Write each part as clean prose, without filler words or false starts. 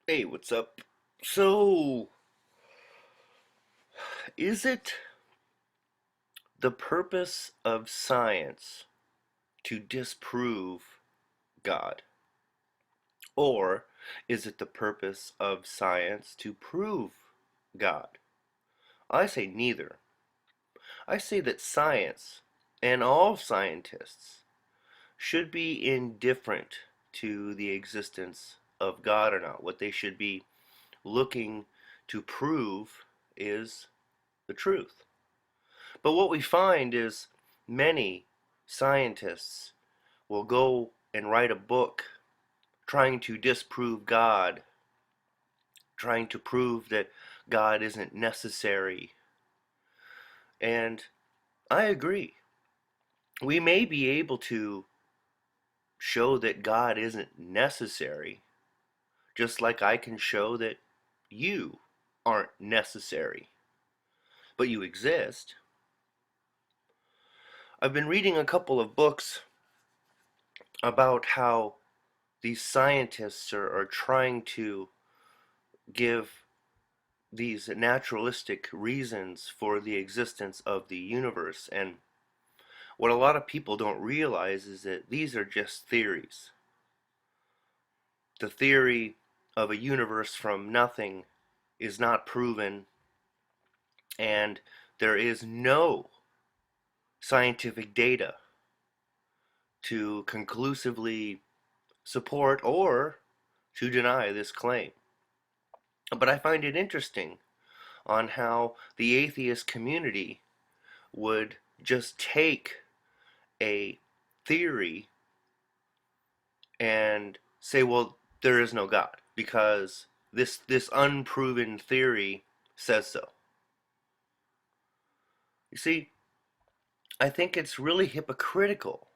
Hey, what's up? So, is it the purpose of science to disprove God? Or is it the purpose of science to prove God? I say neither. I say that science and all scientists should be indifferent to the existence of God or not. What they should be looking to prove is the truth. But what we find is many scientists will go and write a book trying to disprove God, trying to prove that God isn't necessary. And I agree. We may be able to show that God isn't necessary, just like I can show that you aren't necessary, but you exist. I've been reading a couple of books about how these scientists are trying to give these naturalistic reasons for the existence of the universe. And what a lot of people don't realize is that these are just theories. The theory of a universe from nothing is not proven, and there is no scientific data to conclusively support or to deny this claim. But I find it interesting on how the atheist community would just take a theory and say, well, there is no God because this unproven theory says so. You see, I think it's really hypocritical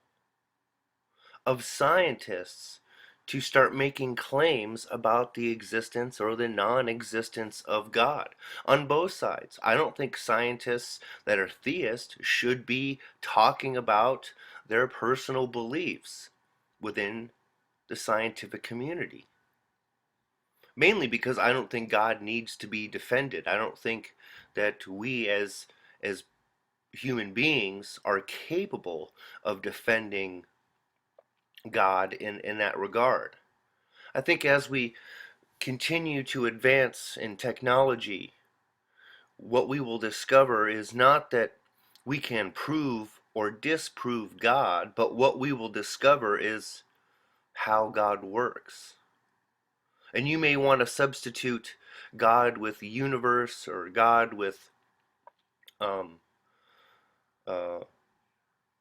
of scientists to start making claims about the existence or the non-existence of God on both sides. I don't think scientists that are theists should be talking about their personal beliefs within the scientific community. Mainly because I don't think God needs to be defended. I don't think that we as human beings are capable of defending God in that regard. I think as we continue to advance in technology, what we will discover is not that we can prove or disprove God, but what we will discover is how God works. And you may want to substitute God with the universe or God with um, uh,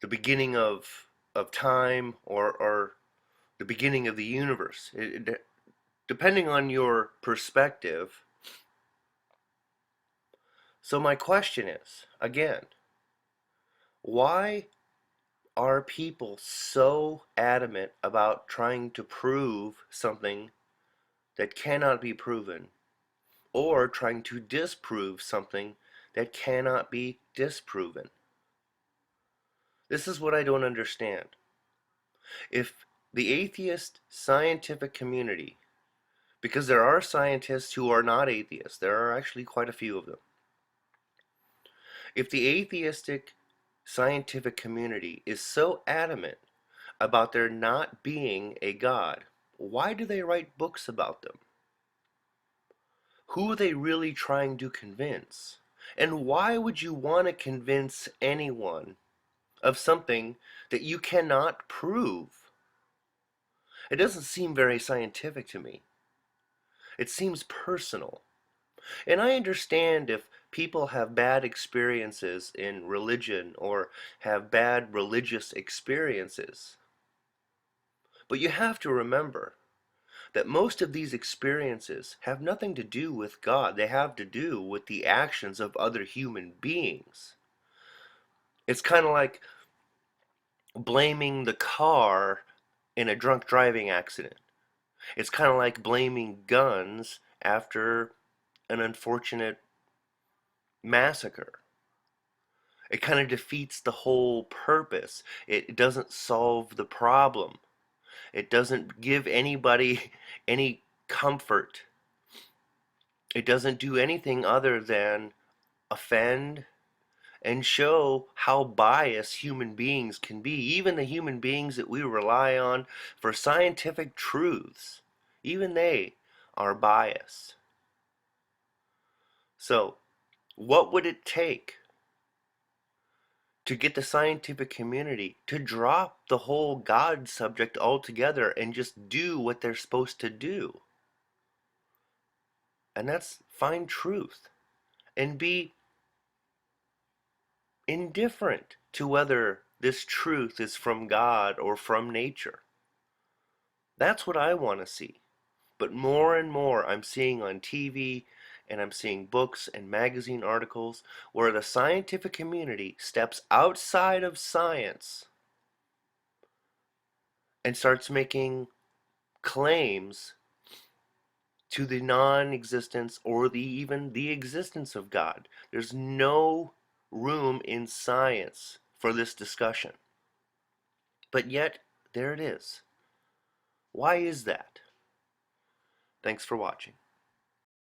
the beginning of time or the beginning of the universe. Depending on your perspective. So my question is, again, why are people so adamant about trying to prove something that cannot be proven, or trying to disprove something that cannot be disproven? This is what I don't understand. If the atheist scientific community, because there are scientists who are not atheists, there are actually quite a few of them. If the atheistic scientific community is so adamant about there not being a God, why do they write books about them? Who are they really trying to convince? And why would you want to convince anyone of something that you cannot prove? It doesn't seem very scientific to me. It seems personal. And I understand if people have bad experiences in religion or have bad religious experiences. But you have to remember that most of these experiences have nothing to do with God. They have to do with the actions of other human beings. It's kind of like blaming the car in a drunk driving accident. It's kind of like blaming guns after an unfortunate massacre. It kind of defeats the whole purpose. It doesn't solve the problem. It doesn't give anybody any comfort It doesn't do anything other than offend and show how biased human beings can be. Even the human beings that we rely on for scientific truths, even they are biased. So, what would it take to get the scientific community to drop the whole God subject altogether and just do what they're supposed to do? And that's find truth and be indifferent to whether this truth is from God or from nature. That's what I want to see. But more and more I'm seeing on TV and I'm seeing books and magazine articles where the scientific community steps outside of science and starts making claims to the non-existence or even the existence of God. There's no room in science for this discussion. But yet, there it is. Why is that? Thanks for watching.